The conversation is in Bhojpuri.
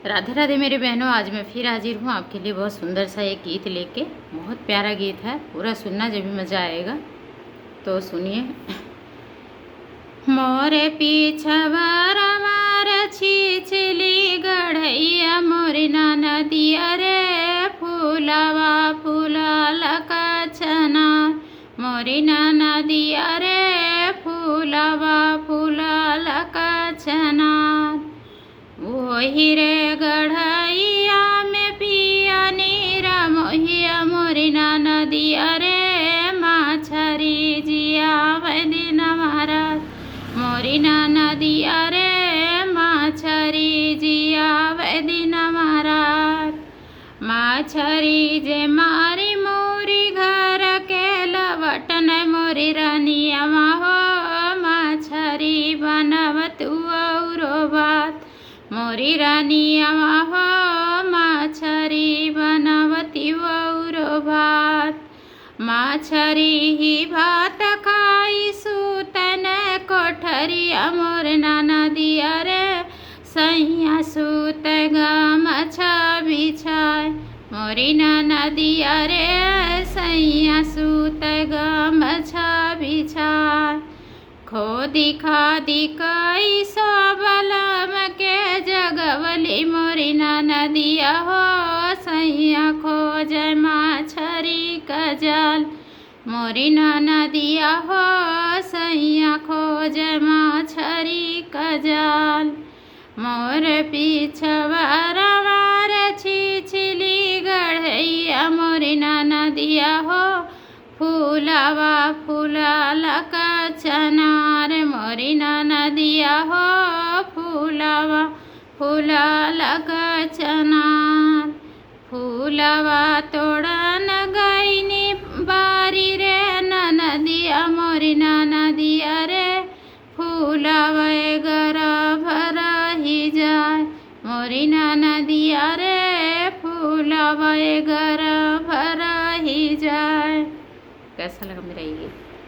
राधे राधे मेरे बहनों, आज मैं फिर हाजिर हूँ आपके लिए बहुत सुंदर सा एक गीत लेके। बहुत प्यारा गीत है, पूरा सुनना जब भी मज़ा आएगा। तो सुनिए। मोरे पीछवा रवार छिछली गढ़ैया मोरी नदिया रे फूलवा फूलाल कछना मोरी नदिया रे फूलवा फूलाल कछना वही रे गढ़ैया में पिया नीरा मोहिया मोरी नदिया रे माछरी जिया दिन महाराज मोरी नदिया रे माछरी जिया दिन महाराज माछरी जे मारी मोरी घर के लवटन मोरी रानिया हो माछरी बनवत औरो बात मोरी रानिया हो माछरी बनवती औरो भात माछरी ही भात खाई सूतन कोठरिया मोर नदिया रे सैया सूत गमछा बिछाय मोरी नदिया रे सैया सूत गमछा बिछाय खोदी खादी कई सबलम के जगवली मोरी नदिया हो सैया खोज माछरी का जाल मोरी नदिया हो सैया खोज माछरी का जाल मोर पीछवा रवार छिछली गढ़ैया मोरी नदिया हो फूलवा फूलाल कछनार मोरी नदिया हो फूलवा फूलाल कछनार फूलवा तोड़न गईनी बारी रे नदिया मोरी नदिया रे फूलवा गर्भ रही जाए मोरी नदिया रे फूलवा गर्भ रही जाए। कैसा लगा मेरा ये?